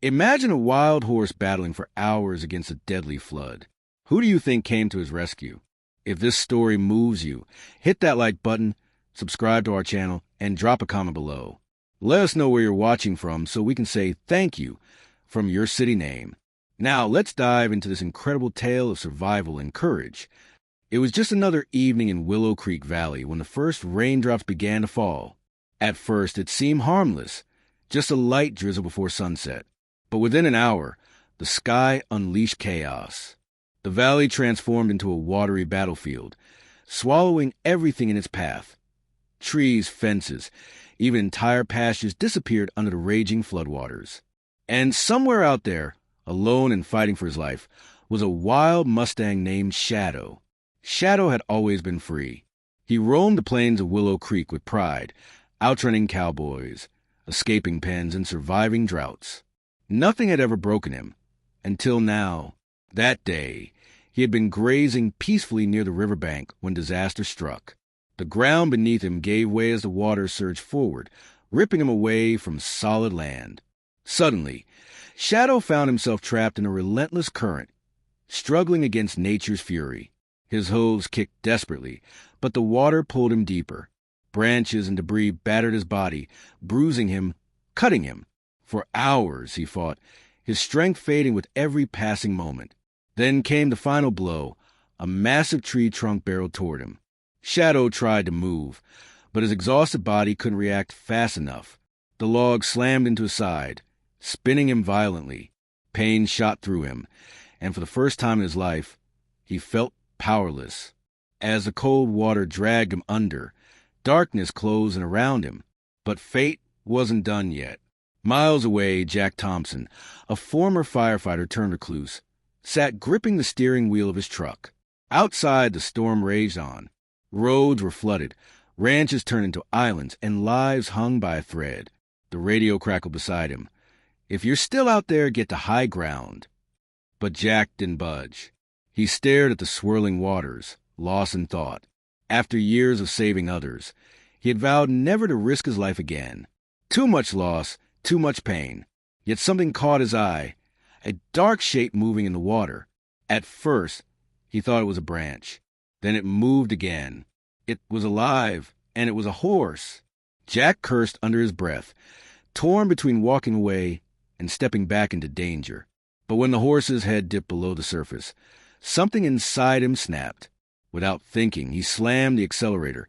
Imagine a wild horse battling for hours against a deadly flood. Who do you think came to his rescue? If this story moves you, hit that like button, subscribe to our channel, and drop a comment below. Let us know where you're watching from so we can say thank you from your city name. Now, let's dive into this incredible tale of survival and courage. It was just another evening in Willow Creek Valley when the first raindrops began to fall. At first, it seemed harmless, just a light drizzle before sunset. But within an hour, the sky unleashed chaos. The valley transformed into a watery battlefield, swallowing everything in its path. Trees, fences, even entire pastures disappeared under the raging floodwaters. And somewhere out there, alone and fighting for his life, was a wild Mustang named Shadow. Shadow had always been free. He roamed the plains of Willow Creek with pride, outrunning cowboys, escaping pens, and surviving droughts. Nothing had ever broken him, until now. That day, he had been grazing peacefully near the riverbank when disaster struck. The ground beneath him gave way as the water surged forward, ripping him away from solid land. Suddenly, Shadow found himself trapped in a relentless current, struggling against nature's fury. His hooves kicked desperately, but the water pulled him deeper. Branches and debris battered his body, bruising him, cutting him. For hours he fought, his strength fading with every passing moment. Then came the final blow. A massive tree trunk barreled toward him. Shadow tried to move, but his exhausted body couldn't react fast enough. The log slammed into his side, spinning him violently. Pain shot through him, and for the first time in his life, he felt powerless. As the cold water dragged him under, darkness closed in around him. But fate wasn't done yet. Miles away, Jack Thompson, a former firefighter turned recluse, sat gripping the steering wheel of his truck. Outside, the storm raged on. Roads were flooded, ranches turned into islands, and lives hung by a thread. The radio crackled beside him. "If you're still out there, get to high ground." But Jack didn't budge. He stared at the swirling waters, lost in thought. After years of saving others, he had vowed never to risk his life again. Too much loss, too much pain. Yet something caught his eye, a dark shape moving in the water. At first, he thought it was a branch. Then it moved again. It was alive, and it was a horse. Jack cursed under his breath, torn between walking away and stepping back into danger. But when the horse's head dipped below the surface, something inside him snapped. Without thinking, he slammed the accelerator,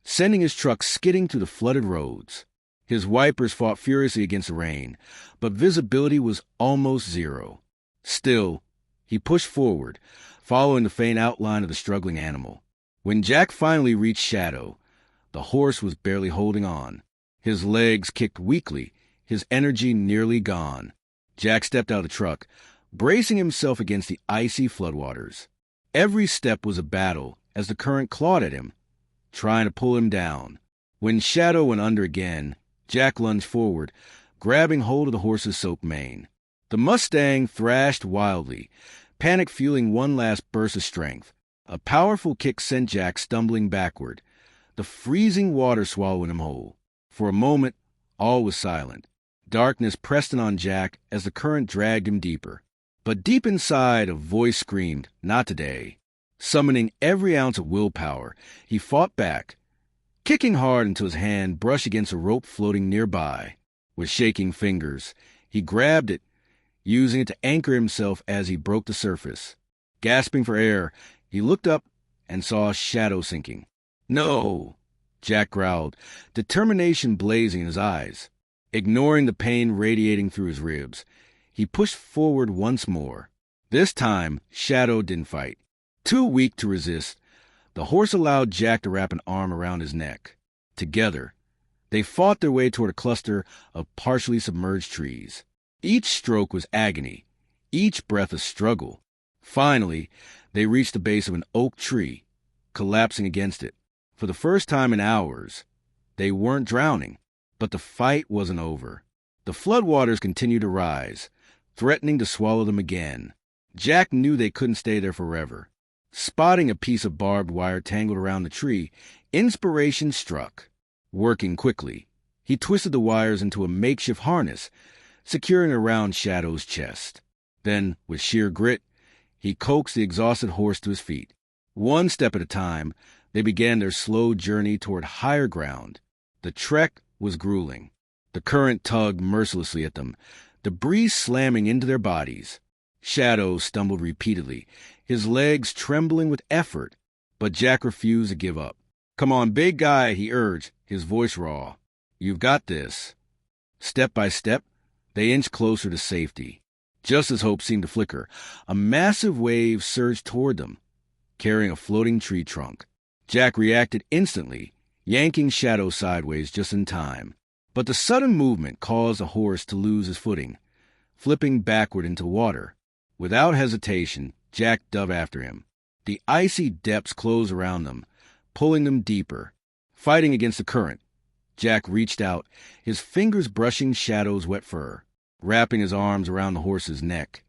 sending his truck skidding through the flooded roads. His wipers fought furiously against the rain, but visibility was almost zero. Still, he pushed forward, following the faint outline of the struggling animal. When Jack finally reached Shadow, the horse was barely holding on. His legs kicked weakly, his energy nearly gone. Jack stepped out of the truck, bracing himself against the icy floodwaters. Every step was a battle as the current clawed at him, trying to pull him down. When Shadow went under again, Jack lunged forward, grabbing hold of the horse's soaked mane. The Mustang thrashed wildly, panic fueling one last burst of strength. A powerful kick sent Jack stumbling backward, the freezing water swallowing him whole. For a moment, all was silent. Darkness pressed in on Jack as the current dragged him deeper. But deep inside, a voice screamed, "Not today." Summoning every ounce of willpower, he fought back, kicking hard until his hand brushed against a rope floating nearby. With shaking fingers, he grabbed it, using it to anchor himself as he broke the surface. Gasping for air, he looked up and saw a Shadow sinking. "No!" Jack growled, determination blazing in his eyes. Ignoring the pain radiating through his ribs, he pushed forward once more. This time, Shadow didn't fight. Too weak to resist, the horse allowed Jack to wrap an arm around his neck. Together, they fought their way toward a cluster of partially submerged trees. Each stroke was agony, each breath a struggle. Finally, they reached the base of an oak tree, collapsing against it. For the first time in hours, they weren't drowning, but the fight wasn't over. The floodwaters continued to rise, threatening to swallow them again. Jack knew they couldn't stay there forever. Spotting a piece of barbed wire tangled around the tree, inspiration struck. Working quickly, he twisted the wires into a makeshift harness, securing it around Shadow's chest. Then, with sheer grit, he coaxed the exhausted horse to his feet. One step at a time, they began their slow journey toward higher ground. The trek was grueling. The current tugged mercilessly at them, debris slamming into their bodies. Shadow stumbled repeatedly, his legs trembling with effort, but Jack refused to give up. "Come on, big guy," he urged, his voice raw. "You've got this." Step by step, they inched closer to safety. Just as hope seemed to flicker, a massive wave surged toward them, carrying a floating tree trunk. Jack reacted instantly, yanking Shadow sideways just in time. But the sudden movement caused the horse to lose his footing, flipping backward into water. Without hesitation, Jack dove after him. The icy depths closed around them, pulling them deeper. Fighting against the current, Jack reached out, his fingers brushing Shadow's wet fur, wrapping his arms around the horse's neck.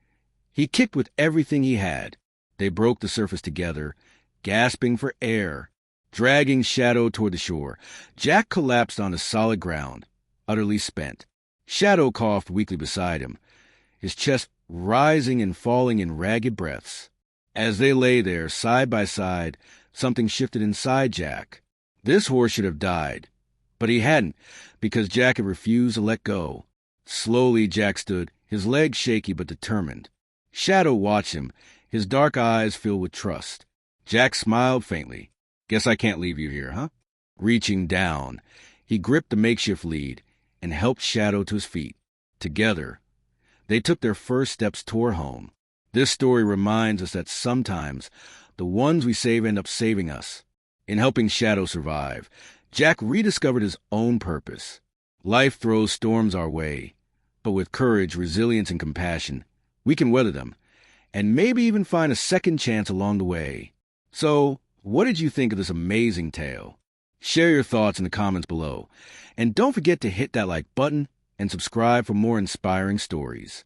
He kicked with everything he had. They broke the surface together, gasping for air, dragging Shadow toward the shore. Jack collapsed onto solid ground, utterly spent. Shadow coughed weakly beside him, his chest rising and falling in ragged breaths. As they lay there, side by side, something shifted inside Jack. This horse should have died, but he hadn't, because Jack had refused to let go. Slowly Jack stood, his legs shaky but determined. Shadow watched him, his dark eyes filled with trust. Jack smiled faintly. "Guess I can't leave you here, huh?" Reaching down, he gripped the makeshift lead and helped Shadow to his feet. Together, they took their first steps toward home. This story reminds us that sometimes the ones we save end up saving us. In helping Shadow survive, Jack rediscovered his own purpose. Life throws storms our way, but with courage, resilience, and compassion, we can weather them, and maybe even find a second chance along the way. So, what did you think of this amazing tale? Share your thoughts in the comments below, and don't forget to hit that like button and subscribe for more inspiring stories.